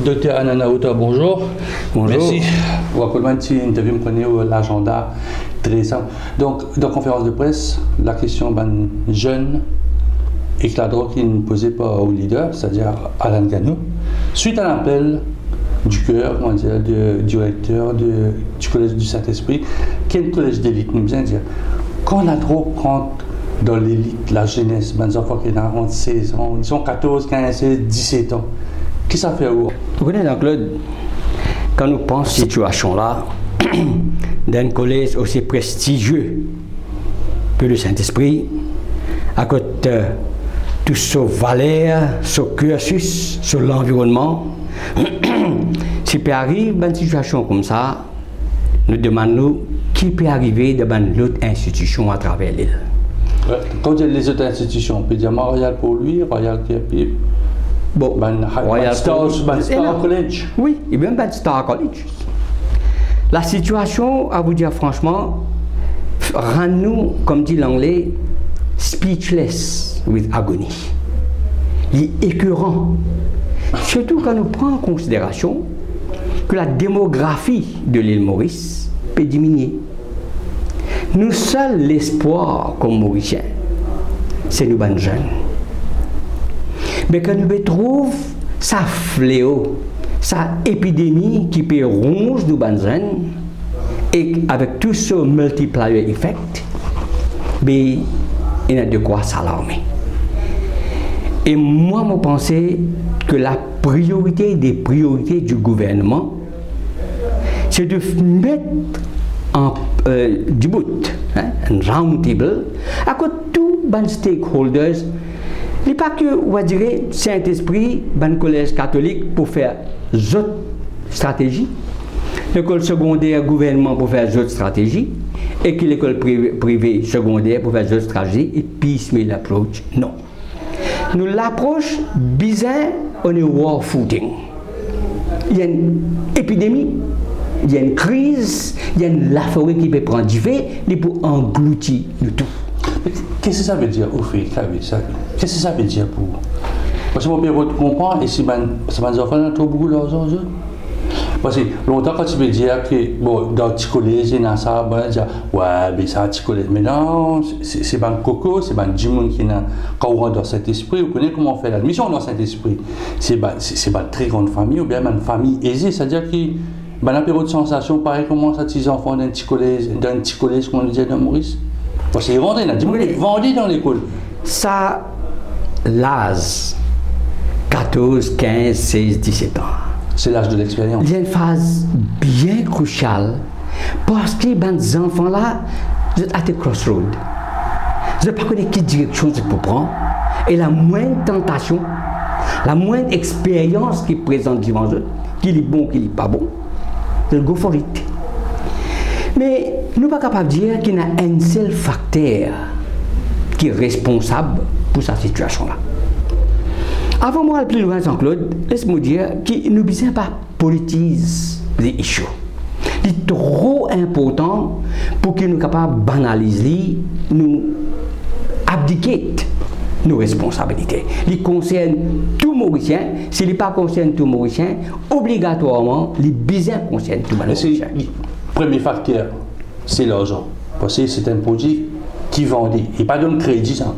Docteur Ananaouta, bonjour. Bonjour. Merci. On va commencer l'interview, me connaît l'agenda très simple. Donc, dans la conférence de presse, la question ben, jeune et que la drogue qui nous posait pas au leader, c'est-à-dire Alain Ganou, suite à l'appel du cœur, on dire, du directeur du collège du Saint-Esprit, qui est un collège d'élite, nous bien dire, quand la drogue prend dans l'élite, la jeunesse, ben, des enfants qui ont 16 ans, disons 14, 15, 16, 17 ans, qu'est-ce que ça fait où? Vous connaissez, Jean-Claude, quand nous pensons à cette situation-là, d'un collège aussi prestigieux que le Saint-Esprit, à côté de tout ce valeur, ce cursus, sur l'environnement, si peut arriver dans une situation comme ça, nous demandons qui peut arriver devant l'autre institution à travers l'île. Quand il y a les autres institutions, on peut dire Royal pour lui, Royal qui bon, Royal Star College. Oui, et même Star College. La situation, à vous dire franchement, rend-nous, comme dit l'anglais, speechless with agony. Il est écœurant. Surtout quand nous prenons en considération que la démographie de l'île Maurice peut diminuer. Nous seuls l'espoir comme Mauriciens, c'est nous bonnes jeunes. Mais quand nous trouvons sa fléau, sa épidémie qui peut ronger nous bonnes jeunes, et avec tout ce multiplier effect, il y a de quoi s'alarmer. Et moi, je pense que la priorité des priorités du gouvernement, c'est de mettre du bout, un round table, à côté de tous les stakeholders. Il n'est pas que, on va dire, Saint-Esprit, le collège catholique pour faire d'autres stratégies, l'école secondaire, gouvernement pour faire d'autres stratégies, et que l'école privée secondaire pour faire d'autres stratégies, et piecemeal approach, non. Nous l'approche bizarre, on est war footing. Il y a une épidémie, il y a une crise, il y a la forêt qui peut prendre du fait, et pour engloutir nous tout. Qu'est-ce que ça veut dire au fait? Qu'est-ce que ça veut dire pour vous? Parce que mon père comprend, et si mes enfants ont trop beaucoup leurs enjeux. Parce que longtemps, quand tu veux dire que bon, dans le petit collège, il y a ça, on va dire ouais, mais c'est un petit collège. Mais non, c'est un coco, c'est un Jimon qui n'a quand on rentre dans cet esprit, vous connaissez comment on fait l'admission dans cet esprit. C'est une très grande famille, ou bien une famille aisée, c'est-à-dire qu'il y a un période de sensation, pareil comment ça, ces enfants d'un petit collège, comme on le disait dans Maurice. Parce qu'ils rentrent, ils vendent dans l'école. Ça, l'âge, 14, 15, 16, 17 ans. C'est l'âge de l'expérience. Il y a une phase bien cruciale parce que les enfants-là, vous êtes à des crossroads. Vous ne savez pas quelle direction vous pouvez prendre. Et la moindre tentation, la moindre expérience qui présente devant eux, qui est bon, qui n'est pas bon, vous go for it. Mais nous ne sommes pas capables de dire qu'il y a un seul facteur qui est responsable pour cette situation-là. Avant moi, le plus loin, Jean-Claude, laisse-moi dire qu'il ne besoin pas politiser les issues. Il est trop important pour qu'il nous soit capable de banaliser, nous abdiquer nos responsabilités. Il concerne tout Mauricien. S'il n'est pas concerne tout Mauricien, obligatoirement, les besoins concernent tout Mauricien. Le premier facteur, c'est l'argent. Parce que c'est un produit qui vendait. Et pas de crédit, ça.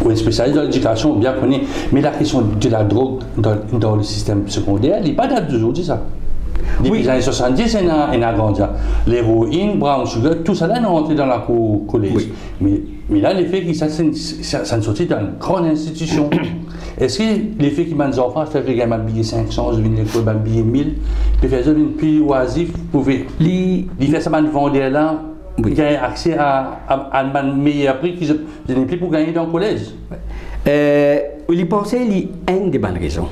Ou un spécialiste dans l'éducation, bien connu. Mais la question de la drogue dans le système secondaire, il n'est pas date d'aujourd'hui, ça. Depuis les années 70, il y a grandi. L'héroïne, brown sugar, tout ça là, est rentré dans la collège. Oui. Mais là, l'effet que ça ne sortit dans une grande institution. Est-ce que l'effet qui m'a des enfants fait que les gamins billets 500, je viens l'école, un billet 1000, puis faire ça une plus oisif, pouvez. Il fait ça, man vendeur là. Oui. Il a accès à un meilleur prix que je n'ai plus pour gagner dans le collège. Il pensait qu'il y a une des bonnes raisons,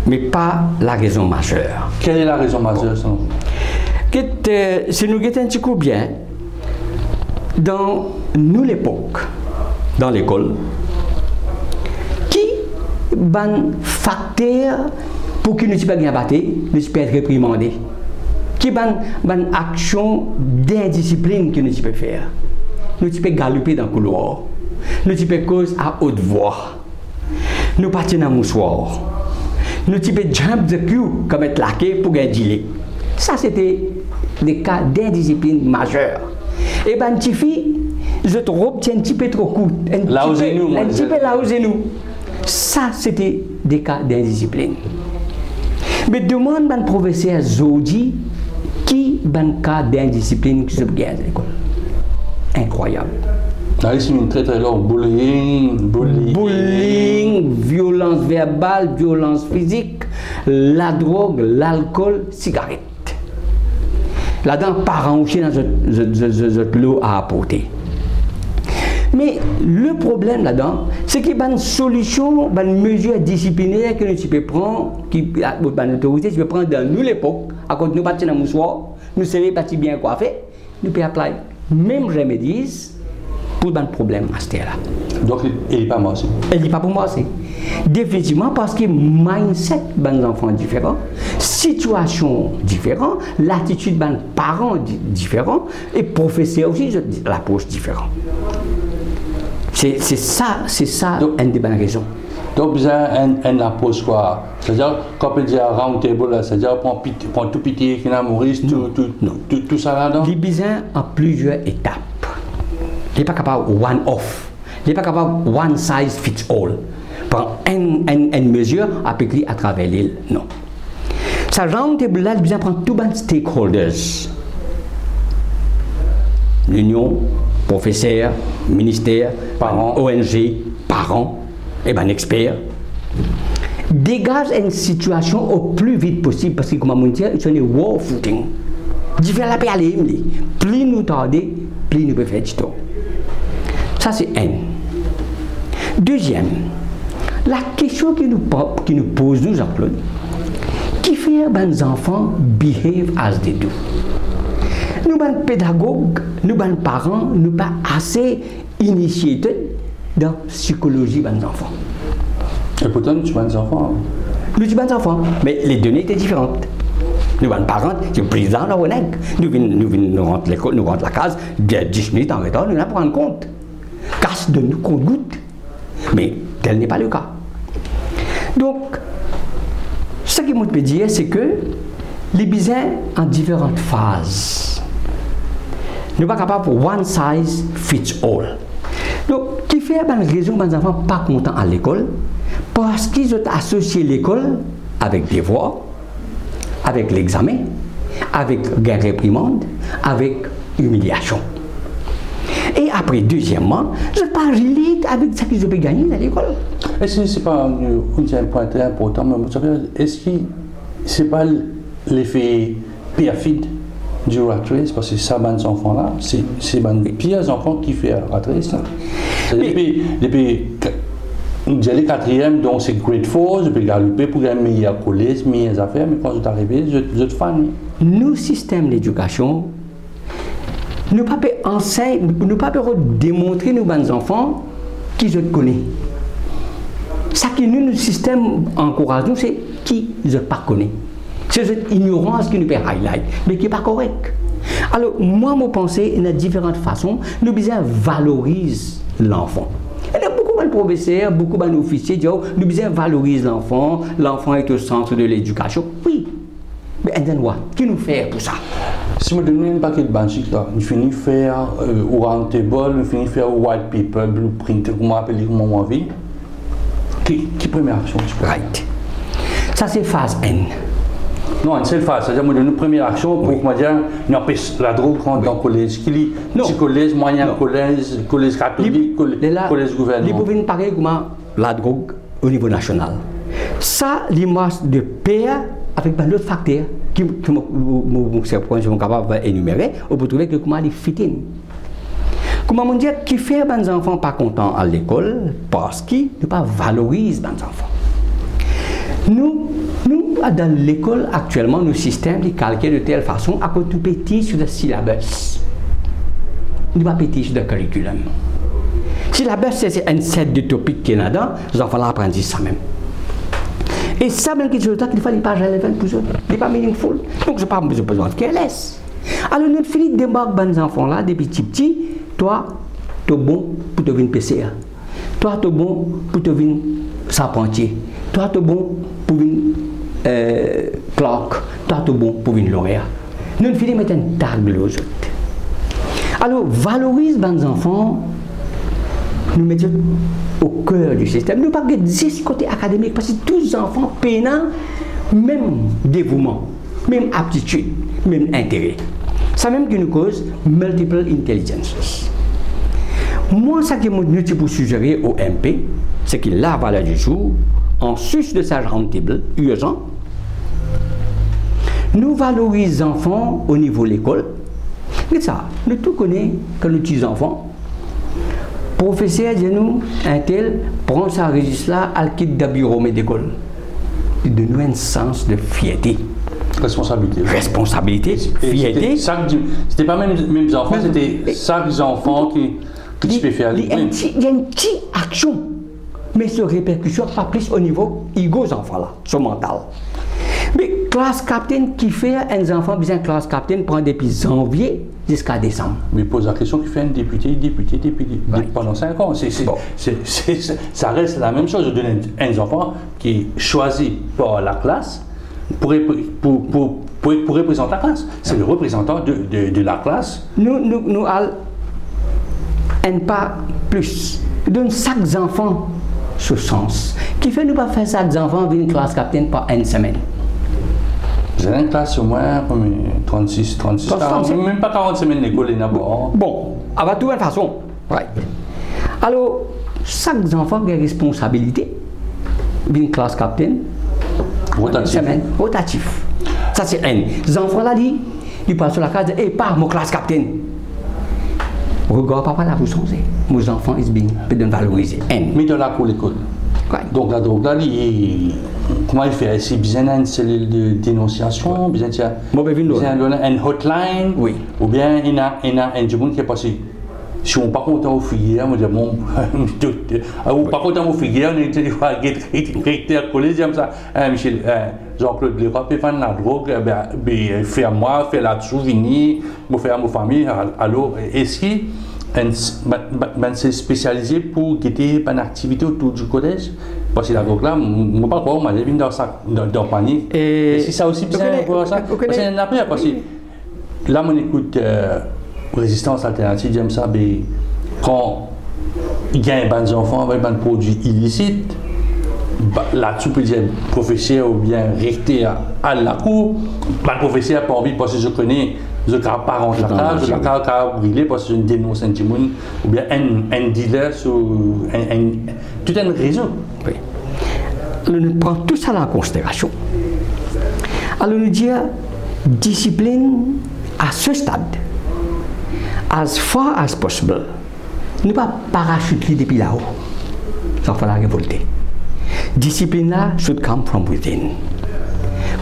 mais pas la raison majeure. Quelle est la raison majeure? Si nous regardons un petit coup bien, dans nous l'époque, dans l'école, qui est un facteur pour qu'il ne soit pas bien battu, ne soit pas réprimandé? Qui est une action d'indiscipline que nous pouvons faire? Nous pouvons galoper dans le couloir. Nous pouvons causer à haute voix. Nous partons dans le moussoir. Nous type jump the queue comme être laqué pour gagner dealer. Ça c'était des cas d'indiscipline majeure. Et ben Tifi, je te obtiens un petit peu trop court. Un petit peu là où nous. Ça c'était des cas d'indiscipline. Mais demande un professeur Zodi qui ban cas d'indiscipline qui se gagne à l'école. Incroyable. C'est très très long. Bullying, violence verbale, violence physique, la drogue, l'alcool, cigarette. Là-dedans, parents aussi dans notre lot à apporter. Mais le problème là-dedans, c'est qu'il y a une solution, une mesure disciplinaire que nous pouvons prendre, qui l'autorité peut prendre dans nous l'époque, à cause de nous partir dans le moussoir, nous savons pas si bien quoi faire, nous pouvons appliquer même remédies pour le problème à là. Donc, il n'est pas moi aussi. Il n'est pas pour moi aussi. Définitivement parce que mindset des enfants différents, situation différente, l'attitude des parents différents et professeurs aussi, l'approche différente. C'est ça une des bonnes raisons. Donc, vous avez une approche quoi? C'est-à-dire, quand on dit round table, c'est-à-dire prendre tout pitié qui n'a mouru, tout ça là-dedans? Les besoins en plusieurs étapes. Il n'est pas capable one-off. Il n'est pas capable one size fits all. Prendre une mesure appliquée à travers l'île. Non. Ça round table là, il a besoin de prendre tous les stakeholders. L'union, professeurs, ministère, parents, ONG, parents, et ben experts. Dégage une situation au plus vite possible parce que comme on dit, c'est un war footing. Différent la aller, plus nous tarder, plus nous pouvons faire du temps. Ça c'est un. Deuxième, la question qui nous pose nous Jean-Claude, qui fait les enfants behave as they do? Nous sommes pédagogues, nous sommes parents, nous sommes pas assez initiés dans la psychologie des enfants. Et pourtant, nous sommes des enfants. Nous sommes des enfants, mais les données étaient différentes. Nous sommes parents, c'est le président de la ONEG. Nous rentrons l'école, nous rentrons la case, 10 minutes en retard, nous n'avons pas rendre compte. Casse de nous compte goutte. Mais tel n'est pas le cas. Donc, ce que je peux dire, c'est que les besoins en différentes phases. Nous ne sommes pas capables pour one size fits all. Donc, qui fait une raison que les enfants ne sont pas contents à l'école? Parce qu'ils ont associé l'école avec des devoirs, avec l'examen, avec la réprimande, avec humiliation. Et après, deuxièmement, je ne pas relire avec ce qu'ils ont gagné à l'école. Est-ce que ce n'est pas un point très important, mais est-ce que ce n'est pas l'effet perfide du rat race? Parce que ça, ces enfants-là, c'est les pires enfants qui font rat race. Depuis les quatrièmes, donc c'est grade 4, je peux galoper pour gagner meilleures collèges, meilleures affaires, mais quand je suis arrivé, je te fan. Nos systèmes d'éducation, nous ne pouvons pas enseigner, nous ne pouvons pas démontrer nos bons enfants qui je connais. Ce que nous, système encourage, c'est qui je ne connais. C'est cette ignorance qui nous fait highlight, mais qui n'est pas correcte. Alors, moi, je pense qu'il y a différentes façons, nous besoin valoriser l'enfant. Il y a beaucoup de professeurs, beaucoup d'officiers qui disent nous besoin valoriser l'enfant, l'enfant est au centre de l'éducation. Oui, mais qui nous fait pour ça? Si je me donne un paquet de banchiques, je finis de faire round table, je finis de faire white paper, blueprint, comment appeler comment on vit. Qui première action? Right. Ça c'est phase N. Non, une seule phase, c'est-à-dire que une première action pour que la drogue rentre dans le collège. Petit collège, moyen collège catholique, collège gouvernement. Il pouvait parler comme la drogue au niveau national. Ça, l'image de pair avec un autre facteur qui je suis capable d'énumérer, on peut trouver que comment il fit in. Comment on dit qui fait les enfants pas contents à l'école parce qu'ils ne pas valorisent les enfants. Nous, dans l'école actuellement, nos systèmes sont calqués de telle façon à cause de petit sur le syllabus. Nous pas petit sur le curriculum. Syllabus, c'est un set de topics qui est là-dedans, les enfants apprennent ça même. Et ça, même qu'il fallait pas relevant pour eux, il n'est pas meaningful. Donc, je n'ai pas besoin de KLS. Alors, notre fille débarque les enfants-là, des petits, toi, tu es bon pour te venir PCA. Toi, tu es bon pour te venir sapentier. Toi, tu es bon pour venir Clark, tout bon pour une lauréat. Nous filons mettre un tag aux autres. Alors, valorise les enfants, nous mettons au cœur du système. Nous ne pouvons pas 10 côté académique parce que tous les enfants peinent même dévouement, même aptitude, même intérêt. Ça même qui nous cause multiple intelligences. Moi, ce que je peux suggérer au MP, c'est que la valeur du jour, en sus de sa roundtable urgent, nous valorisons les enfants au niveau de l'école. Mais ça, nous tout connaissons que nos petits enfants. Professeur de nous, un tel, prend sa registre là, à quitte de bureau d'école. Il donne un sens de fierté. Responsabilité. Responsabilité, fierté. C'était pas même les enfants, c'était chaque enfant qui tu peux faire. Il y a une petite action, mais ce répercussion pas plus au niveau ego des enfants là, son mental. Mais classe captain qui fait un enfant besoin classe captain prend depuis janvier jusqu'à décembre. Mais pose la question qui fait un député pendant 5 ans. Ça reste la même chose. Je donne un enfant qui est choisi par la classe pour représenter la classe. C'est le représentant de la classe. Nous avons un pas plus. Donne chaque enfant ce sens. Qui fait nous pas faire chaque enfant une classe captain par une semaine. J'ai une classe au moins comme 36, 40, même pas 40 semaines d'école et n'importe. Bon, à toute façon. Right. Alors, chaque enfant a une responsabilité. Une classe captain. Rotatif. Semaine, rotatif. Ça c'est un. Les enfants là dit, ils passent sur la case et pas mon classe captain. Regarde papa là vous changer. Mes enfants ils bien, peut valoriser. Mais dans la cour l'école. Donc la drogue là, comment il fait? C'est besoin d'une cellule de dénonciation, besoin d'une hotline, oui. Ou bien il y a un monde qui est passé. Si on n'est pas content au figuier, on dit bon, ou pas content au figuier, on est directeur collège, comme ça, Michel, Jean-Claude Leroy, il fait la drogue, faire moi, faire la souvenir, pour faire ma famille. Alors, est-ce que c'est spécialisé pour guetter une activité autour du collège? Parce que la drogue là, je ne sais pas quoi, on m'a dit dans panique. Est-ce que ça aussi besoin pour ça? Parce qu'il y en a plein, parce que là, on écoute résistance alternative, j'aime ça, mais quand il y a un bon enfant avec un produit illicite, là-dessus, peut dire professeur ou bien recteur à la cour, le professeur n'a pas envie parce que je connais. Je ne peux pas rentrer la case, je ne peux pas brûler parce que je dénonce un petit monde, ou bien un dealer, tout un réseau. Oui. Alors, nous prenons tout ça en considération. Alors, nous disons, discipline à ce stade, as far as possible, ne pas parachuter depuis là-haut. Ça va la révolter. Discipline là should come from within.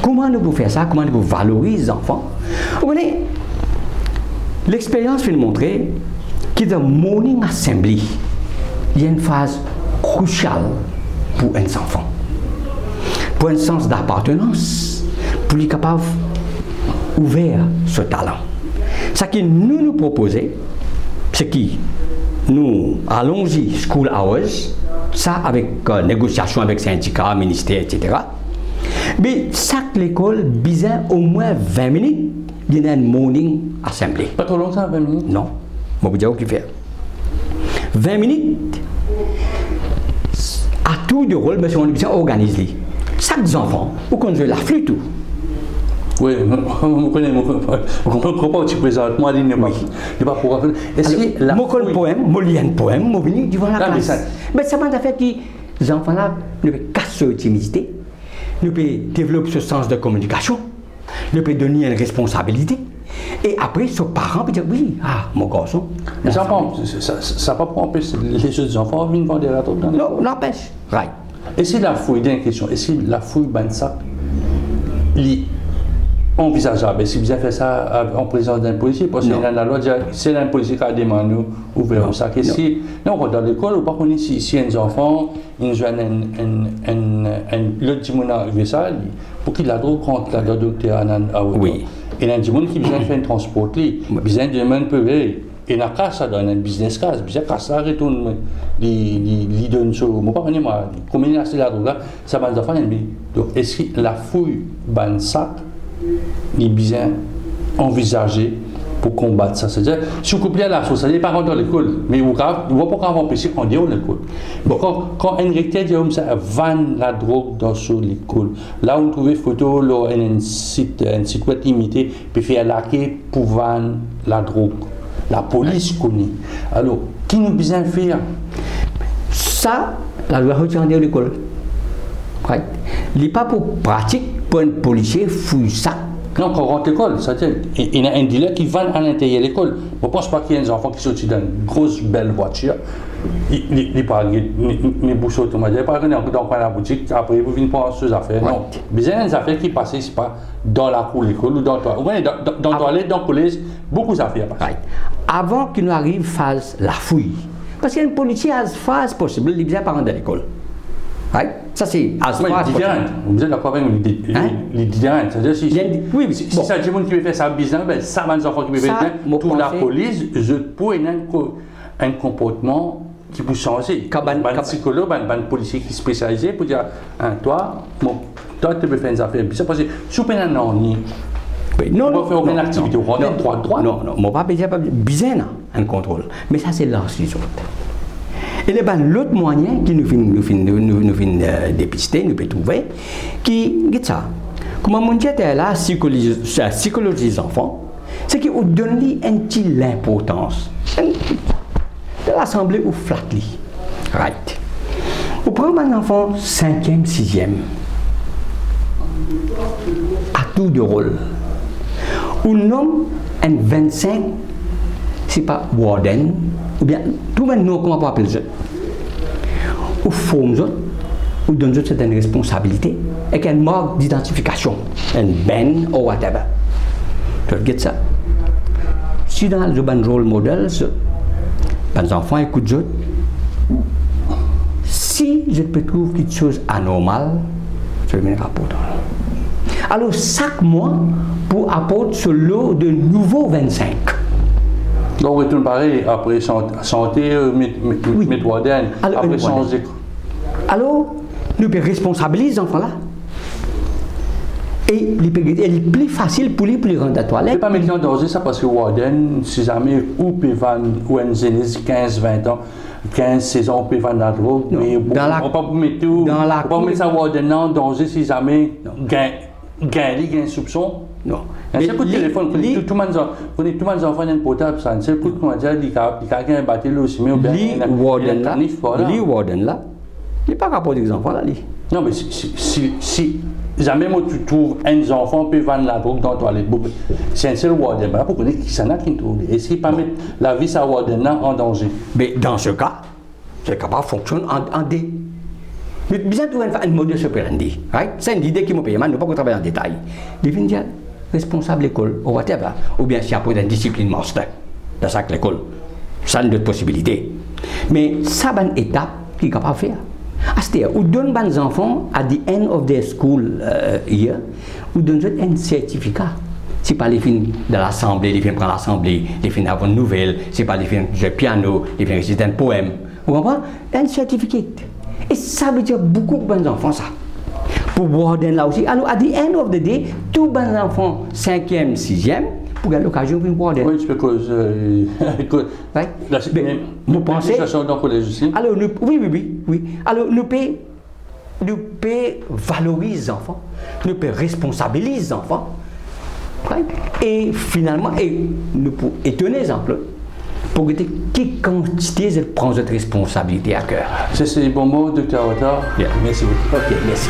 Comment nous pouvons faire ça? Comment nous pouvons valoriser les enfants? Vous voyez, l'expérience fait nous montrer que dans morning assembly, il y a une phase cruciale pour un enfant. Pour un sens d'appartenance, pour lui capable ouvrir ce talent. Ce que nous proposons, c'est que nous allons-y school hours, ça avec négociation avec syndicats, ministères, etc. Mais chaque école besoin au moins 20 minutes d'une morning assembly. Pas trop longtemps, 20 minutes? Non, je vais vous dire ce qu'il fait. 20 minutes, à tour de rôle, mais on a besoin d'organiser. Chaque enfant, vous connaissez la flûte. Oui, je connais, je comprends tu présentes, moi, il n'est pas pour. Est-ce que la poème, je lis un poème, je viens devant la classe. Mais ça m'a fait que les enfants-là ne peuvent casser leur timidité, ne peuvent développer ce sens de communication, ne peuvent donner une responsabilité. Et après, ce parent peut dire oui, mon garçon. Mais ça ne va pas empêcher les autres enfants de venir vendre des râteaux dans les. Non, n'empêche. Right. Et c'est la fouille, d'une question. Est-ce que la fouille, ça, envisageable? Est-ce que vous avez fait ça en présence d'un policier? Parce que la loi dit c'est un policier qui a demandé ouvrir ça. Non, on va dans l'école, ou par contre, si un enfant, il joue l'autre petit arrive ça, pour qu'il la drogue rentre là-dedans, docteur à oui. Et il y a un petit qui besoin de faire un transport, besoin de demander peu. Et dans le cas, ça donne un business case. Bien que ça retourne, les donne sur. Moi, pas moi, comme il y a la drogue, ça va nous faire un bien. Donc, est-ce que la fouille, ben, ça, est bien envisagé pour combattre ça? C'est-à-dire, si vous coupez la chose, ça n'est pas rendu dans l'école, mais vous ne pouvez pas empêcher qu'on dehors de l'école. Bon, quand un recteur dit comme ça, vend la drogue dans l'école, là où on trouve des photos, là, un site web imité, puis faire laquer pour vendre la drogue. La police connaît. Alors, qui nous besoin de faire? Ça, la loi retient de l'école. Right? Il n'est pas pour pratique pour un policier fouille ça. Non, quand on rentre à l'école, c'est-à-dire, il y a un dealer qui vend à l'intérieur de l'école. Je ne pense pas qu'il y ait des enfants qui sortent d'une grosse belle voiture. Ils parlent, les bouchons automatiques, ils parlent dans la boutique, après vous venez prendre ces affaires. Non, mais il y a des affaires qui passent, c'est pas dans la cour de l'école ou dans le toilette. Dans le toilette, dans le collège, beaucoup d'affaires passent. Right. Avant qu'il nous arrive, phase la fouille. Parce qu'il y a un policier à phase possible, il vient pas rentrer à l'école. Right? Ça c'est différent. Vous êtes d'accord avec les différents. C'est-à-dire si ça dit qui veut faire ça business, ben ça va les enfants qui veulent faire pour la police, je peux un comportement qui peut changer. Un psychologue, un policier qui est spécialisé pour dire toi tu peux faire des affaires. C'est parce que si vous avez un ennui, non, on ne peut faire aucune activité, on rentre droit. Non, mon papa n'a pas besoin d'un contrôle. Mais ça c'est l'autre. Et l'autre moyen qui nous fait dépister, nous peut trouver, qui est ça. Comme on dit là, la psychologie des enfants, c'est qu'il donne un petit l'importance de l'assemblée ou flatly. Right. Vous prenez un enfant 5e, 6e, à tout de rôle. Ou nomme un 25, c'est pas warden, ou bien tout le monde comment on peut appeler ça. Ou forme ça, ou donne ça une responsabilité, avec une marque d'identification, un ben ou whatever. Tu regardes ça. Si dans le bon rôle modèle, les enfants écoutent ça, si je peux trouver quelque chose anormal, je vais venir rapporter. Alors, chaque mois, pour apporter ce lot de nouveaux 25. Donc, on retourne pareil, après santé, méthodaine, après changer. Alors, nous pouvons responsabiliser les enfants-là. Et il est plus facile pour lui rendre à la toilette. Je ne peux pas mettre en danger ça parce que Warden, si jamais ou peut vendre ou un zénith 15-20 ans, 15-16 ans, on peut vendre la drogue, mais on ne peut pas mettre ça Warden en danger si jamais gagne un soupçon. Non. C'est un coup de téléphone, tout le monde enfants ont un portable, c'est un coup de dire, il y a quelqu'un battu là aussi, mais il Warden là, il n'est pas rapporté des enfants là. Non, mais si jamais tu trouves un enfant peut vendre la drogue dans la toilette, c'est un seul warden, pour connaître qui s'en a qui trouve. Est-ce qu'il peut mettre la vie de sa warden en danger? Mais dans ce cas, c'est capable de fonctionner en D. Mais bien trouver un modèle operandi. Right? C'est une idée qui m'a payé, mais nous ne pouvons pas travailler en détail. Il vient dire responsable l'école, ou whatever, ou bien s'il y a pas une discipline master dans chaque école. Ça, une autre possibilité. Mais ça, c'est une étape qui est capable de faire. C'est-à-dire, on donne aux enfants, à the end of their school year, on donne un certificat. Ce n'est pas les films de l'assemblée, les films prendre l'assemblée, les films avoir une nouvelle, ce n'est pas les films de piano, les films réciter un poème. Vous comprenez? Un certificat. Et ça veut dire beaucoup de bons enfants, ça. Pour Warden là aussi. Alors, à the end of the day, tous les bons enfants, 5e, 6e, pour avoir l'occasion de voir Warden. Oui, je peux causer. Vous pensez. Dans le collège aussi. Alors, oui. Alors, nous pouvons valoriser les enfants, nous pouvons responsabiliser les enfants. Et finalement, nous pouvons étonner les enfants. Pour que quelle quantité de prendre cette responsabilité à cœur. C'est les bons mots, Dr. Otter. Yeah. Merci beaucoup. Ok, merci.